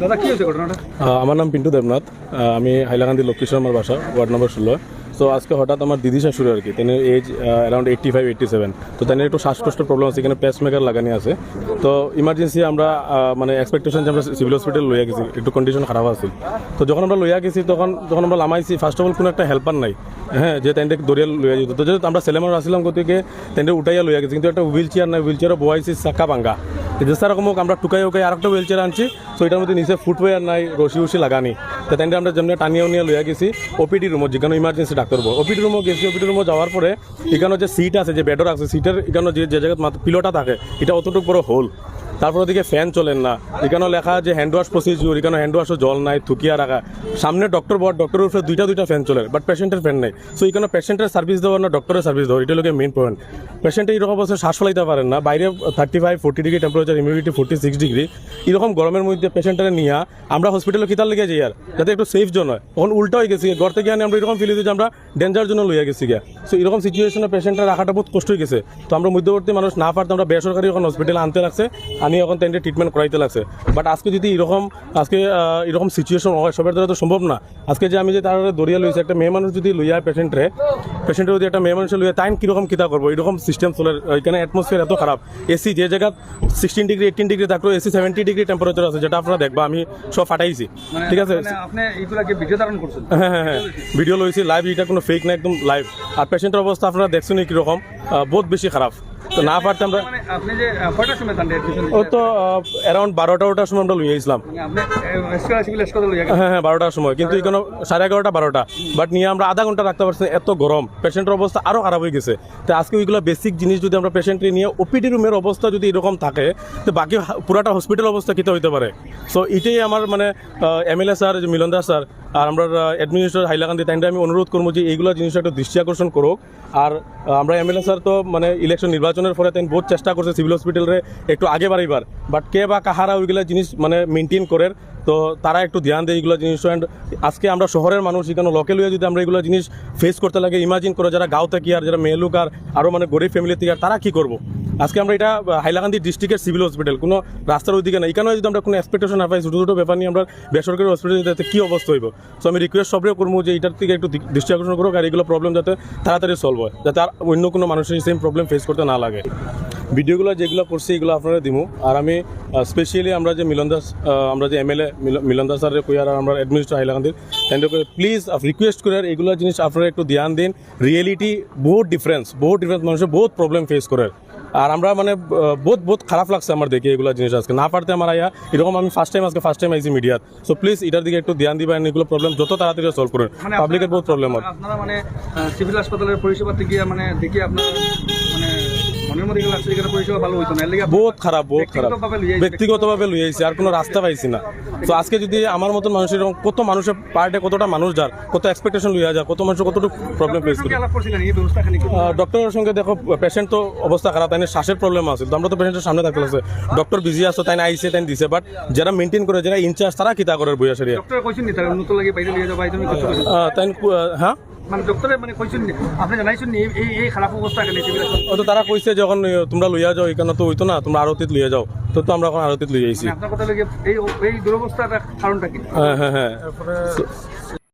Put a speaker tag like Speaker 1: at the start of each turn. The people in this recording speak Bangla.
Speaker 1: দাদা কি হয়েছে ঘটনাটা?
Speaker 2: আমার নাম পিন্টু দেবনাথ, আমি হাইলাকান্দি লক্ষ্মীশ্বর আমার বাসা, ওয়ার্ড নম্বর 16। সো আজকে হঠাৎ আমার দিদি শাশুড়ি আর কি, তিনি এজ অ্যারাউন্ড 85-87, তো তাদের একটু শ্বাসকষ্টের প্রবলেম আছে, এখানে পেসমেকার লাগানি আছে। তো ইমার্জেন্সি আমরা মানে এক্সপেকটেশন যে আমরা সিভিল হসপিটাল লইয়া গেছি, একটু কন্ডিশন খারাপ আছে। তো যখন আমরা লইয়া গেছি যখন আমরা লামাইছি, ফার্স্ট অফ অল কোনো একটা হেল্পার নাই, হ্যাঁ, যে তাইনটা দরিয়া লইয়া যেত। তো যেহেতু আমরা সেলেমার আসলাম গতিকে তাইনটা উঠাইয়া লইয়া গেছি, কিন্তু একটা হুইল চেয়ার নাই, হুইল চেয়ারও বয়াইছি চাকা ভাঙ্গা। যে সেরকম আমরা টুকাই আর একটা হুইল চেয়ার আনছি, তো এটার মধ্যে নিচে ফুটওয়্যার নাই, রশি উশি লাগানি। তো তাইনটা আমরা যেমনি টানিয়ে নিয়ে লইয়া গেছি ওপিডি রুমত, যেখানে ইমার্জেন্সি ডাক্তার বল। ওপিডি রুমও গেছি, ওপিডি রুমে যাওয়ার পরে এখানে যে সিট আছে, যে বেডর আছে, সিটের এখানে যে জায়গায় পিলোটা থাকে, এটা অতটুকু বড় হোল। তারপর ওদিকে ফ্যান চলেন না, এখানেও লেখা যে হ্যান্ড ওয়াশ প্রসিডিউর, এখানে হ্যান্ড ওয়াশও জল নাই, থুকিয়া রাখা। সামনে ডক্টর বট, ডক্টরের উপরে দুইটা ফ্যান চলে, বাট পেশেন্টের ফ্যান নাই। সো এখানে পেশেন্টের সার্ভিস দেওয়ার না ডক্টরের সার্ভিস দেওয়ার, এটা লোকের মেইন পয়েন্ট। পেশেন্টে এরকম অবস্থা শ্বাস ফেলাইতে পারেন না, বাইরে 35-40 ডিগ্রি টেম্পারেচার, ইমিউনিটি 46 ডিগ্রি, এরকম গরমের মধ্যে পেশেন্টের নিয়ে আমরা হসপিটালে কিতার লেগে যাই আর যাতে একটু সেফ জোন হয়। তখন উল্টা হয়ে গেছি, ঘর থেকে আনি আমরা এরকম ফিল হয়েছি যে আমরা ডেঞ্জার জন্য লইয়া গেছি গিয়া। সো এরকম সিচুয়েশনে পেশেন্টরা রাখাটা বহুত কষ্ট হয়ে গেছে। তো আমরা মধ্যবর্তী মানুষ না পারতে আমরা বেসরকারি এখন হসপিটালে আনতে লাগছে, আনি এখন তাদের ট্রিটমেন্ট করাইতে লাগছে। বাট আজকে যদি এরকম সিচুয়েশন হয়, সবার দ্বারা তো সম্ভব না। আজকে যে আমি যে তার দরিয়া লইছি, একটা মেয়ে মানুষ যদি লইয়া পেশেন্টের যদি একটা মেয়ে মানুষের লইয়া টাইম কীরকম কিতা করবো, এরকম সিস্টেম চলে। এখানে অ্যাটমসফিয়ার এত খারাপ, এসি যে জায়গা 16 ডিগ্রি 18 ডিগ্রি থাকলেও এসি 70 ডিগ্রি টেম্পারেচার আছে, যেটা আপনারা দেখবা, আমি সব ফাটাইছি। ঠিক আছে,
Speaker 1: আপনি এইগুলাকে ভিডিও ধারণ করছেন?
Speaker 2: হ্যাঁ, ভিডিও লইছি লাইভ, এটা কোনো ফেক না, একদম লাইভ। আর পেশেন্টের অবস্থা আপনারা দেখছেন কীরকম, বহুত বেশি খারাপ। তো না পারতে আমরা
Speaker 1: আপনি যে কয়টার সময় জানতে
Speaker 2: ও তো অ্যারাউন্ড 12টার সময় আমরা লইয়া আসলাম। হ্যাঁ, 12টার সময়, কিন্তু এখানে 11:30 12টা, বাট নিয়ে আমরা আধা ঘন্টা রাখতে পারছি, এত গরম। পেশেন্টের অবস্থা আরও খারাপ হয়ে গেছে। তো আজকে ওইগুলো বেসিক জিনিস যদি আমরা পেশেন্টকে নিয়ে, ওপিডি রুমের অবস্থা যদি এরকম থাকে, তো বাকি পুরাটা হসপিটাল অবস্থা কীতে হইতে পারে। সো এটাই আমার মানে এমএলএ স্যার, যে মিলন দাস স্যার, আর আমরা অ্যাডমিনিস্ট্রেটর হাইলাকান্দি, তাইনটা আমি অনুরোধ করবো যে এইগুলো জিনিসটা একটু দৃষ্টি আকর্ষণ করুক। আর আমরা এমএলএ স্যার তো মানে ইলেকশন নির্বাচনের পরে তাই বহুত চেষ্টা করছে সিভিল হসপিটালে একটু আগে বাড়িবার, বাট কে বা কাহারা ওইগুলো জিনিস মানে মেনটেন করে, তো তারা একটু ধ্যান দেয় এইগুলো জিনিস। অ্যান্ড আজকে আমরা শহরের মানুষ, এখানে লোকাল হয়ে যদি আমরা এগুলো জিনিস ফেস করতে লাগে, ইমাজিন করে যারা গাঁও থেকে আর যারা মেয়েলুক আর আরও মানে গরিব ফ্যামিলি থেকে, আর তারা কী করবো। আজকে আমরা এটা হাইলাকান্দি ডিস্ট্রিক্টের সিভিল হসপিটাল, কোনো রাস্তার ওইদিকে না, এখানে যদি আমরা কোনো এক্সপেকটেশন না পাই, ছোটো ছোটো ব্যাপার নিয়ে আমরা বেসরকারি হসপিটালে যাতে কী অবস্থা হইব। সো আমি রিকোয়েস্ট সবরেও করবো যে এটার থেকে একটু দৃষ্টি আকর্ষণ করুক, আর এগুলো প্রবলেম যাতে তাড়াতাড়ি সলভ হয়, যাতে আর অন্য কোনো মানুষের সেম প্রবলেম ফেস করতে না লাগে। ভিডিওগুলো যেগুলো করছি এগুলো আপনারা দিব। আর আমি স্পেশালি আমরা যে মিলন দাস, আমরা যে এমএলএ মিলন দাস স্যারের কই, আর আমরা অ্যাডমিনিস্ট্রেটর হাইলাকান্দির, তাদের প্লিজ রিকোয়েস্ট করে আর এগুলো জিনিস আপনারা একটু ধ্যান দিন। রিয়েলিটি বহুত ডিফারেন্স মানুষের বহুত প্রবলেম ফেস করে। আর আমরা মানে বহুত খারাপ লাগছে আমার দেখে এগুলো জিনিস। আজকে না পারতে আমার আয়া এরকম, আমি ফার্স্ট টাইম আইছি মিডিয়াত। সো প্লিজ এটার দিকে একটু ধ্যান দিবেন, এগুলো প্রবলেম যত তাড়াতাড়ি সলভ করেন। পাবলিকের বহুত প্রবলেম হয়।
Speaker 1: আপনারা মানে সিভিল হাসপাতালের পরিষেবা থেকে মানে দেখি আপনার মানে মনের মধ্যে লাগছে এখানে পরিষেবা ভালো হইতো না,
Speaker 2: বহুত খারাপ ব্যক্তিগতভাবে লই আইছি, আর কোনো রাস্তা পাইছি না। তো আজকে যদি আমার মতন মানুষের এরকম কত মানুষের পার্টে, কতটা মানুষ যার কত এক্সপেকটেশন লইয়া যায়, কত মানুষের কতটুকু প্রবলেম ফেস করে। ডক্টরের সঙ্গে দেখো, পেশেন্ট তো অবস্থা খারাপ, তাই শ্বাসের প্রবলেম আছে, তো আমরা তো পেশেন্টের সামনে থাকতে লাগছে, ডক্টর বিজি আসতো, তাই আইসে তাই দিছে, বাট যারা মেনটেন করে, যারা ইনচার্জ, তারা কিতা করে বইয়া সেরিয়া তাই। হ্যাঁ,
Speaker 1: মানে ডক্টরে মানে কইছেন আপনি জানাইছেন এই খারাপ অবস্থা কেন সিভিল হাসপাতাল?
Speaker 2: তো তারা কইছে যখন তোমরা লইয়া যাও, এখানে তো হইতো না, তোমরা আরতিত লইয়া যাও। তো আমরা এখন আরতিত লইয়া আইছি।
Speaker 1: আপনার কথা লাগে এই দুরবস্থার কারণটা কি?
Speaker 2: হ্যাঁ